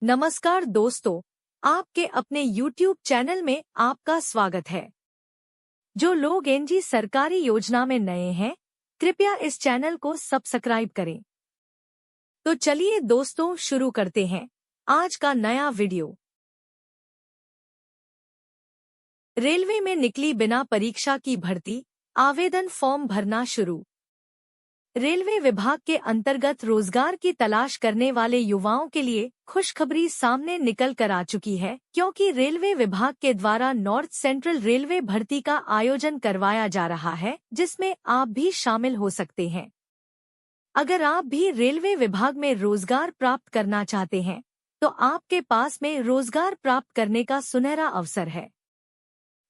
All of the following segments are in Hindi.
नमस्कार दोस्तों, आपके अपने YouTube चैनल में आपका स्वागत है। जो लोग एनजी सरकारी योजना में नए हैं, कृपया इस चैनल को सब्सक्राइब करें। तो चलिए दोस्तों शुरू करते हैं आज का नया वीडियो। रेलवे में निकली बिना परीक्षा की भर्ती, आवेदन फॉर्म भरना शुरू। रेलवे विभाग के अंतर्गत रोजगार की तलाश करने वाले युवाओं के लिए खुशखबरी सामने निकल कर आ चुकी है, क्योंकि रेलवे विभाग के द्वारा नॉर्थ सेंट्रल रेलवे भर्ती का आयोजन करवाया जा रहा है, जिसमें आप भी शामिल हो सकते हैं। अगर आप भी रेलवे विभाग में रोजगार प्राप्त करना चाहते हैं, तो आपके पास में रोजगार प्राप्त करने का सुनहरा अवसर है।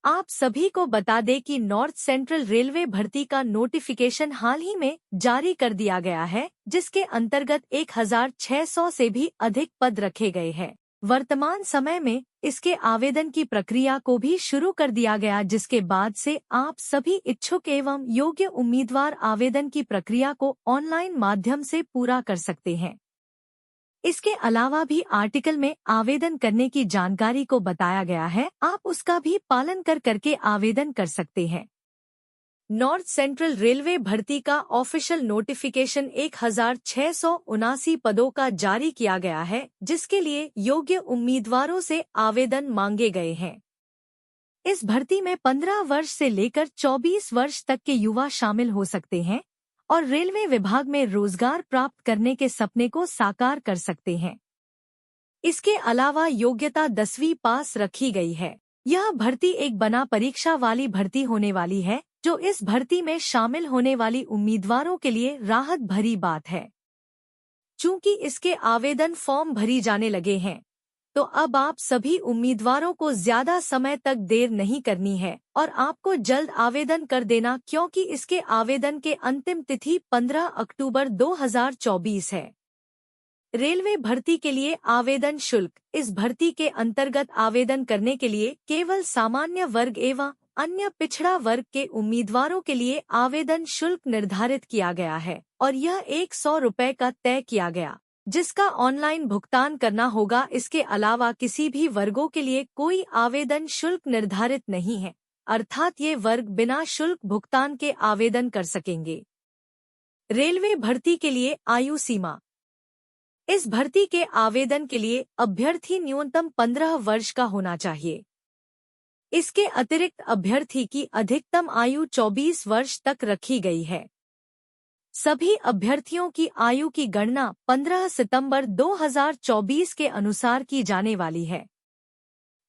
आप सभी को बता दें कि नॉर्थ सेंट्रल रेलवे भर्ती का नोटिफिकेशन हाल ही में जारी कर दिया गया है, जिसके अंतर्गत 1600 से भी अधिक पद रखे गए हैं। वर्तमान समय में इसके आवेदन की प्रक्रिया को भी शुरू कर दिया गया, जिसके बाद से आप सभी इच्छुक एवं योग्य उम्मीदवार आवेदन की प्रक्रिया को ऑनलाइन माध्यम से पूरा कर सकते हैं। इसके अलावा भी आर्टिकल में आवेदन करने की जानकारी को बताया गया है, आप उसका भी पालन करके आवेदन कर सकते हैं। नॉर्थ सेंट्रल रेलवे भर्ती का ऑफिशियल नोटिफिकेशन 1679 पदों का जारी किया गया है, जिसके लिए योग्य उम्मीदवारों से आवेदन मांगे गए हैं। इस भर्ती में 15 वर्ष से लेकर 24 वर्ष तक के युवा शामिल हो सकते हैं और रेलवे विभाग में रोजगार प्राप्त करने के सपने को साकार कर सकते हैं। इसके अलावा योग्यता 10वीं पास रखी गई है। यह भर्ती एक बना परीक्षा वाली भर्ती होने वाली है, जो इस भर्ती में शामिल होने वाली उम्मीदवारों के लिए राहत भरी बात है। चूंकि इसके आवेदन फॉर्म भरी जाने लगे हैं, तो अब आप सभी उम्मीदवारों को ज्यादा समय तक देर नहीं करनी है और आपको जल्द आवेदन कर देना, क्योंकि इसके आवेदन के अंतिम तिथि 15 अक्टूबर 2024 है। रेलवे भर्ती के लिए आवेदन शुल्क। इस भर्ती के अंतर्गत आवेदन करने के लिए केवल सामान्य वर्ग एवं अन्य पिछड़ा वर्ग के उम्मीदवारों के लिए आवेदन शुल्क निर्धारित किया गया है और यह 100 रुपये का तय किया गया, जिसका ऑनलाइन भुगतान करना होगा। इसके अलावा किसी भी वर्गों के लिए कोई आवेदन शुल्क निर्धारित नहीं है, अर्थात ये वर्ग बिना शुल्क भुगतान के आवेदन कर सकेंगे। रेलवे भर्ती के लिए आयु सीमा। इस भर्ती के आवेदन के लिए अभ्यर्थी न्यूनतम 15 वर्ष का होना चाहिए। इसके अतिरिक्त अभ्यर्थी की अधिकतम आयु 24 वर्ष तक रखी गई है। सभी अभ्यर्थियों की आयु की गणना 15 सितंबर 2024 के अनुसार की जाने वाली है।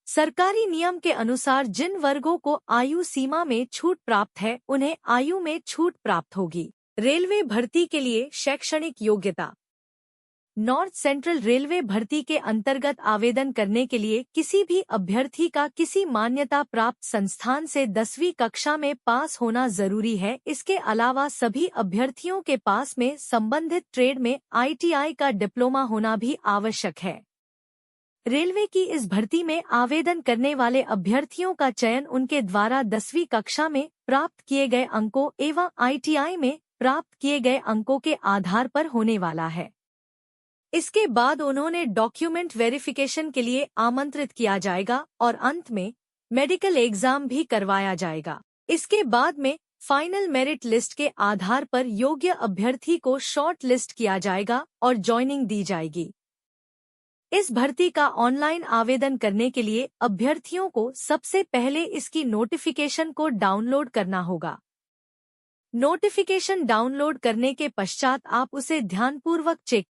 सरकारी नियम के अनुसार जिन वर्गों को आयु सीमा में छूट प्राप्त है, उन्हें आयु में छूट प्राप्त होगी। रेलवे भर्ती के लिए शैक्षणिक योग्यता। नॉर्थ सेंट्रल रेलवे भर्ती के अंतर्गत आवेदन करने के लिए किसी भी अभ्यर्थी का किसी मान्यता प्राप्त संस्थान से 10वीं कक्षा में पास होना जरूरी है। इसके अलावा सभी अभ्यर्थियों के पास में संबंधित ट्रेड में ITI का डिप्लोमा होना भी आवश्यक है। रेलवे की इस भर्ती में आवेदन करने वाले अभ्यर्थियों का चयन उनके द्वारा 10वीं कक्षा में प्राप्त किए गए अंकों एवं ITI में प्राप्त किए गए अंकों के आधार पर होने वाला है। इसके बाद उन्होंने डॉक्यूमेंट वेरिफिकेशन के लिए आमंत्रित किया जाएगा और अंत में मेडिकल एग्जाम भी करवाया जाएगा। इसके बाद में फाइनल मेरिट लिस्ट के आधार पर योग्य अभ्यर्थी को शॉर्ट लिस्ट किया जाएगा और ज्वाइनिंग दी जाएगी। इस भर्ती का ऑनलाइन आवेदन करने के लिए अभ्यर्थियों को सबसे पहले इसकी नोटिफिकेशन को डाउनलोड करना होगा। नोटिफिकेशन डाउनलोड करने के पश्चात आप उसे ध्यानपूर्वक चेक